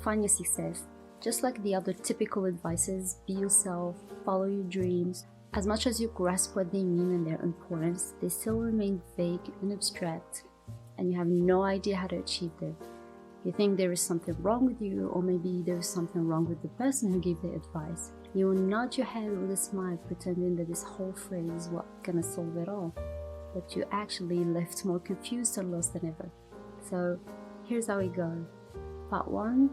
find your success. Just like the other typical advices, be yourself, follow your dreams. As much as you grasp what they mean and their importance, they still remain vague and abstract, and you have no idea how to achieve them. You think there is something wrong with you, or maybe there is something wrong with the person who gave the advice. You will nod your head with a smile, pretending that this whole phrase is what's gonna solve it all. But you actually left more confused and lost than ever. So here's how it goes. Part 1,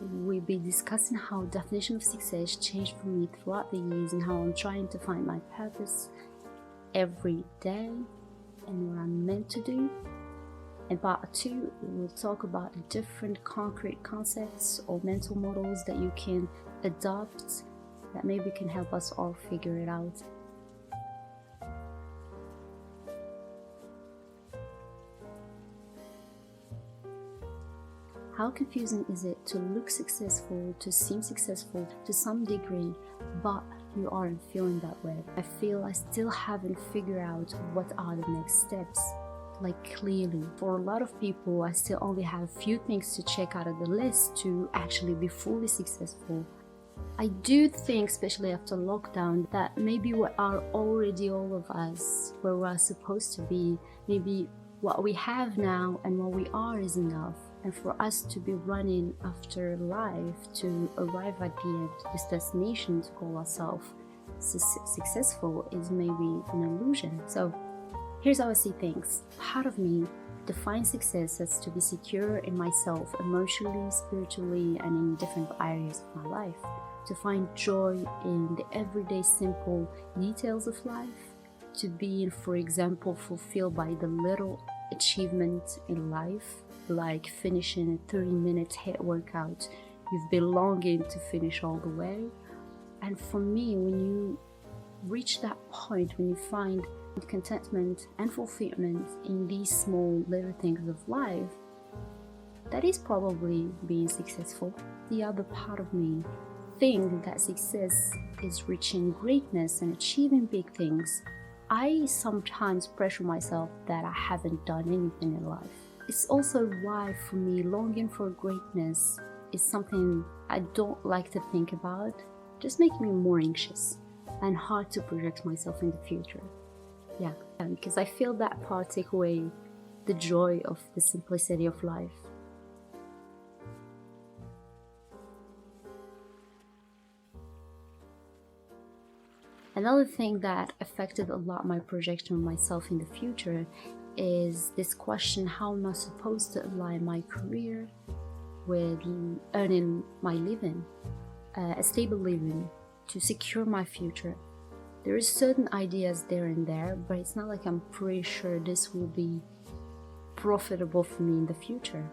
we'll be discussing how definition of success changed for me throughout the years and how I'm trying to find my purpose every day and what I'm meant to do. In part 2, we'll talk about different concrete concepts or mental models that you can adopt that maybe can help us all figure it out. How confusing is it to look successful, to seem successful to some degree, but you aren't feeling that way? I feel I still haven't figured out what are the next steps. Like clearly, for a lot of people, I still only have a few things to check out of the list to actually be fully successful. I do think, especially after lockdown, that maybe what are already all of us, where we're supposed to be, maybe what we have now and what we are is enough. And for us to be running after life to arrive at the end, this destination to call ourselves successful is maybe an illusion. So here's how I see things. Part of me defines success as to be secure in myself emotionally, spiritually, and in different areas of my life. To find joy in the everyday simple details of life. To be, for example, fulfilled by the little achievement in life, like finishing a 30-minute HIIT workout you've been longing to finish all the way. And for me, when you reach that point, when you find contentment and fulfillment in these small little things of life, that is probably being successful. The other part of me think that success is reaching greatness and achieving big things. I sometimes pressure myself that I haven't done anything in life. It's also why for me longing for greatness is something I don't like to think about. Just makes me more anxious and hard to project myself in the future. Yeah, because I feel that part take away the joy of the simplicity of life. Another thing that affected a lot my projection of myself in the future is this question: how am I supposed to align my career with earning my living, a stable living, to secure my future? There is certain ideas there and there, but it's not like I'm pretty sure this will be profitable for me in the future,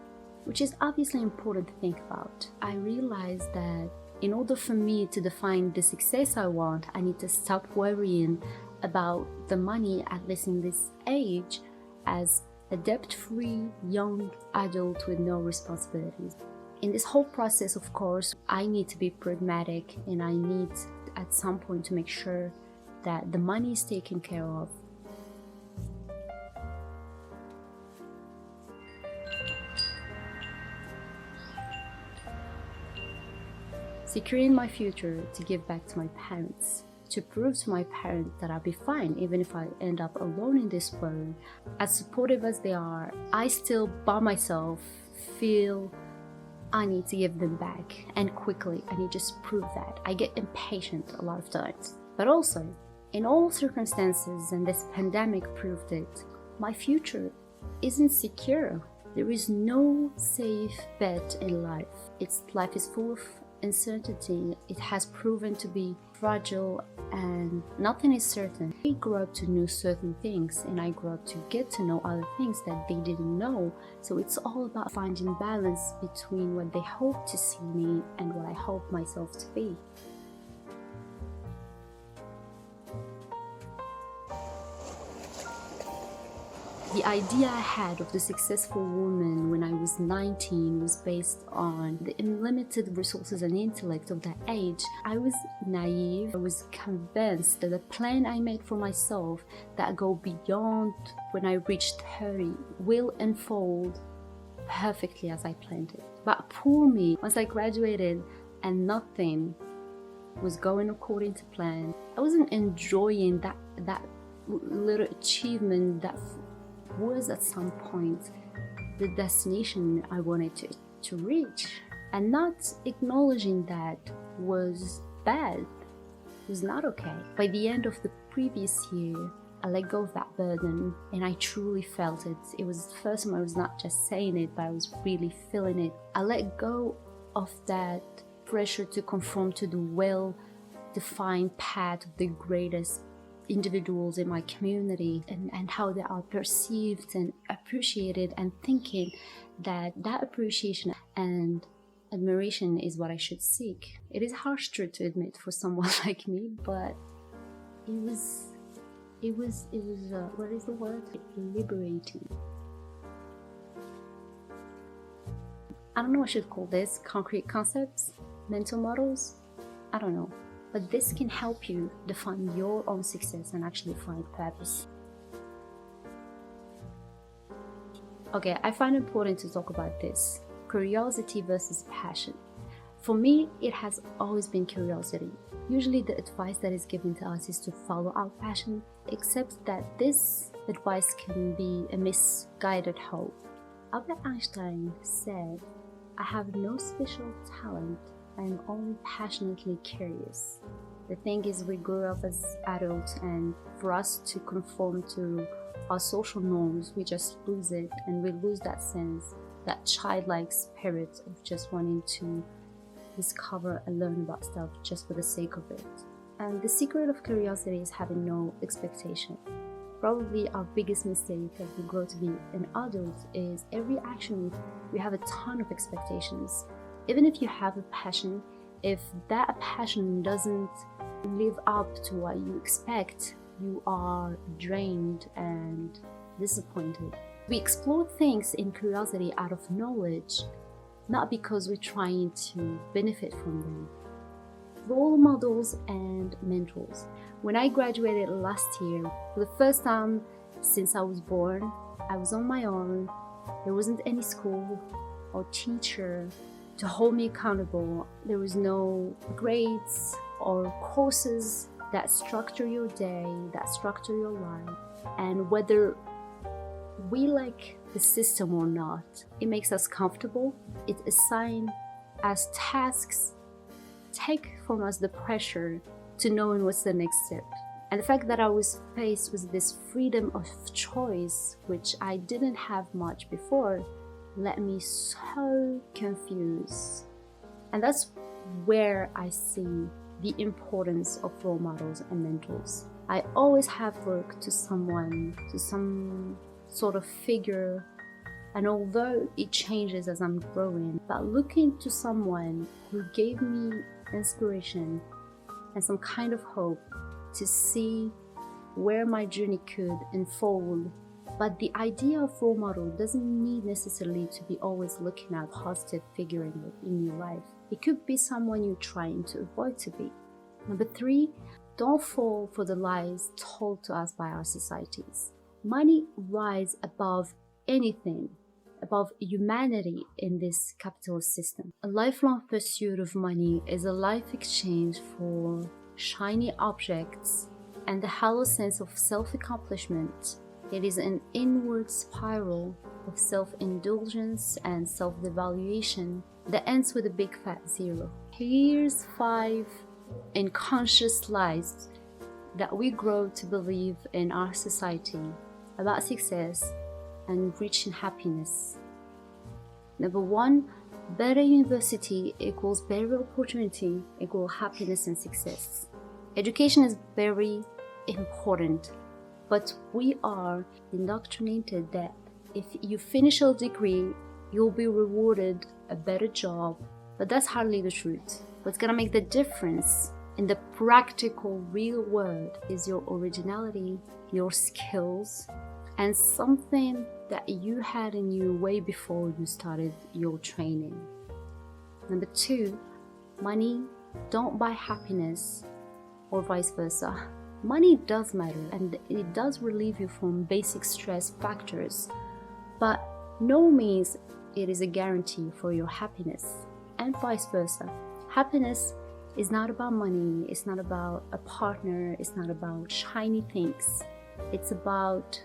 which is obviously important to think about. I realized that in order for me to define the success I want, I need to stop worrying about the money, at least in this age, as a debt-free young adult with no responsibilities. In this whole process, of course, I need to be pragmatic, and I need at some point to make sure that the money is taken care of. Securing my future to give back to my parents, to prove to my parents that I'll be fine even if I end up alone in this world. As supportive as they are, I still by myself feel I need to give them back, and quickly. I need to just prove that. I get impatient a lot of times. But also, in all circumstances, and this pandemic proved it, my future isn't secure. There is no safe bet in life. Life is full of uncertainty. It has proven to be fragile and nothing is certain. I grew up to know certain things, and I grew up to get to know other things that they didn't know. So it's all about finding balance between what they hope to see me and what I hope myself to be. The idea I had of the successful woman when I was 19 was based on the unlimited resources and intellect of that age. I was naive. I was convinced that the plan I made for myself that go beyond when I reached 30 will unfold perfectly as I planned it. But poor me, once I graduated and nothing was going according to plan, I wasn't enjoying that little achievement that was at some point the destination I wanted to reach. And not acknowledging that was bad, was not okay. By the end of the previous year, I let go of that burden, and I truly felt it. It was the first time I was not just saying it, but I was really feeling it. I let go of that pressure to conform to the well-defined path of the greatest individuals in my community, and how they are perceived and appreciated, and thinking that appreciation and admiration is what I should seek. It is harsh truth to admit for someone like me, but it was what is the word? Liberating. I don't know what I should call this. Concrete concepts, mental models, I don't know. But this can help you define your own success and actually find purpose. Okay, I find it important to talk about this. Curiosity versus passion. For me, it has always been curiosity. Usually the advice that is given to us is to follow our passion, except that this advice can be a misguided hope. Albert Einstein said, "I have no special talent, I am only passionately curious." The thing is, we grew up as adults, and for us to conform to our social norms, we just lose it, and we lose that sense, that childlike spirit of just wanting to discover and learn about stuff just for the sake of it. And the secret of curiosity is having no expectation. Probably our biggest mistake as we grow to be an adult is every action we have a ton of expectations. Even if you have a passion, if that passion doesn't live up to what you expect, you are drained and disappointed. We explore things in curiosity out of knowledge, not because we're trying to benefit from them. Role models and mentors. When I graduated last year, for the first time since I was born, I was on my own. There wasn't any school or teacher to hold me accountable. There was no grades or courses that structure your day, that structure your life. And whether we like the system or not, it makes us comfortable. It assigns us tasks, take from us the pressure to knowing what's the next step. And the fact that I was faced with this freedom of choice, which I didn't have much before, left me so confused. And that's where I see the importance of role models and mentors. I always have looked to someone, to some sort of figure, and although it changes as I'm growing, but looking to someone who gave me inspiration and some kind of hope to see where my journey could unfold. But the idea of role model doesn't need necessarily to be always looking at a positive figure in your life. It could be someone you're trying to avoid to be. Number 3, don't fall for the lies told to us by our societies. Money rises above anything, above humanity in this capitalist system. A lifelong pursuit of money is a life exchange for shiny objects and the hollow sense of self-accomplishment. It is an inward spiral of self-indulgence and self-devaluation that ends with a big fat zero. Here's 5 unconscious lies that we grow to believe in our society about success and reaching happiness. Number 1, better university equals better opportunity equals happiness and success. Education is very important, but we are indoctrinated that if you finish a degree, you'll be rewarded a better job. But that's hardly the truth. What's gonna make the difference in the practical, real world is your originality, your skills, and something that you had in you way before you started your training. Number 2, money don't buy happiness, or vice versa. Money does matter and it does relieve you from basic stress factors, but no means it is a guarantee for your happiness, and vice versa. Happiness is not about money, it's not about a partner, it's not about shiny things. It's about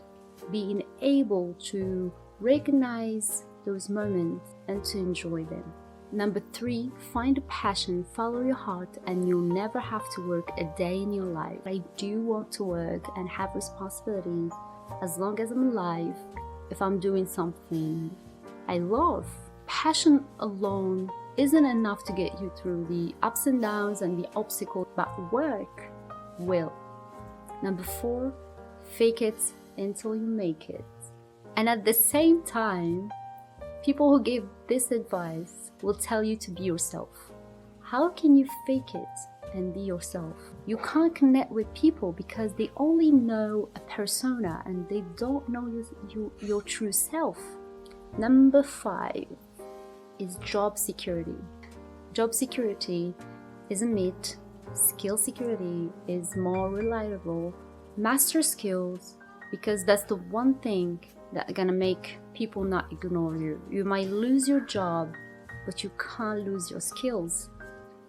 being able to recognize those moments and to enjoy them. Number 3, find a passion, follow your heart, and you'll never have to work a day in your life. I do want to work and have responsibilities as long as I'm alive if I'm doing something I love. Passion alone isn't enough to get you through the ups and downs and the obstacles, but work will. Number 4, fake it until you make it. And at the same time, people who give this advice will tell you to be yourself. How can you fake it and be yourself? You can't connect with people because they only know a persona and they don't know your true self. Number 5 is job security. Job security is a myth. Skill security is more reliable. Master skills, because that's the one thing that's gonna make people not ignore you. You might lose your job, but you can't lose your skills.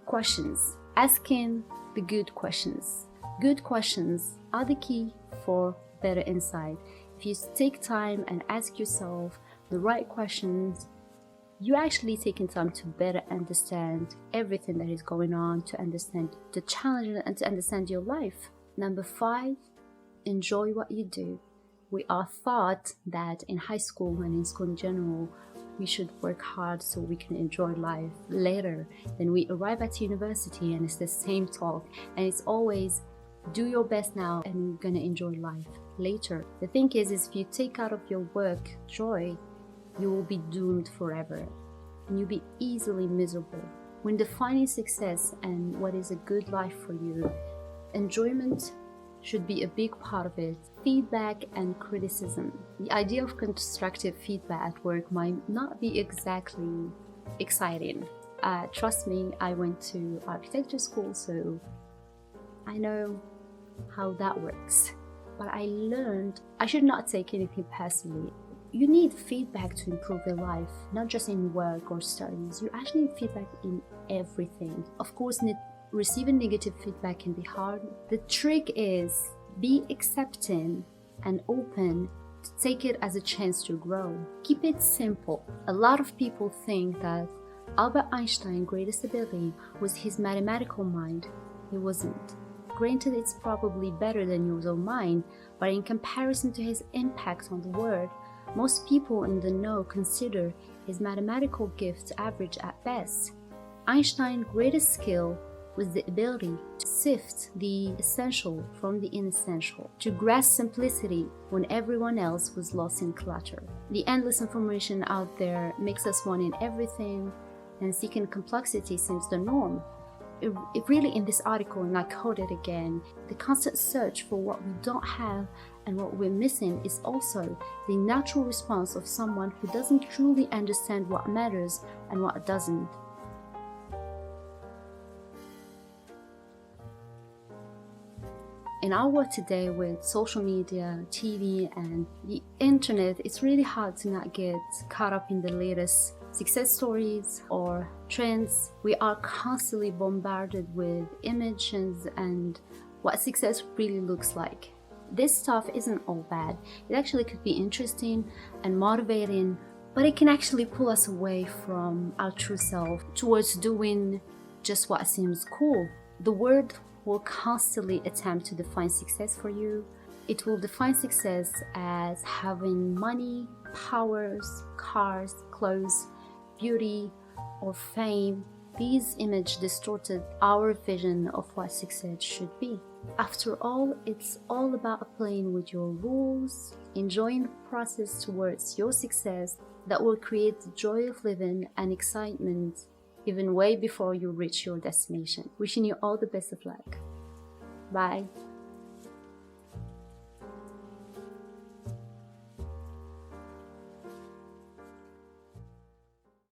Questions. Asking the good questions. Good questions are the key for better insight. If you take time and ask yourself the right questions, you're actually taking time to better understand everything that is going on, to understand the challenges and to understand your life. Number 5, enjoy what you do. We are taught that in high school and in school in general, we should work hard so we can enjoy life later. Then we arrive at university and it's the same talk, and it's always do your best now and you're gonna enjoy life later. The thing is if you take out of your work joy, you will be doomed forever and you'll be easily miserable. When defining success and what is a good life for you, enjoyment should be a big part of it. Feedback and criticism. The idea of constructive feedback at work might not be exactly exciting. Trust me, I went to architecture school, so I know how that works. But I learned I should not take anything personally. You need feedback to improve your life, not just in work or studies. You actually need feedback in everything. Of course, receiving negative feedback can be hard. The trick is be accepting and open to take it as a chance to grow. Keep it simple. A lot of people think that Albert Einstein's greatest ability was his mathematical mind. It wasn't. Granted, it's probably better than your own mind, but in comparison to his impact on the world, most people in the know consider his mathematical gifts average at best. Einstein's greatest skill was the ability to sift the essential from the inessential, to grasp simplicity when everyone else was lost in clutter. The endless information out there makes us want in everything, and seeking complexity seems the norm. It really, in this article, and I quote it again, the constant search for what we don't have and what we're missing is also the natural response of someone who doesn't truly understand what matters and what doesn't. In our world today with social media, TV, and the internet, it's really hard to not get caught up in the latest success stories or trends. We are constantly bombarded with images and what success really looks like. This stuff isn't all bad. It actually could be interesting and motivating, but it can actually pull us away from our true self towards doing just what seems cool. The world will constantly attempt to define success for you. It will define success as having money, powers, cars, clothes, beauty, or fame. These images distorted our vision of what success should be. After all, it's all about playing with your rules, enjoying the process towards your success that will create the joy of living and excitement even way before you reach your destination. Wishing you all the best of luck. Bye.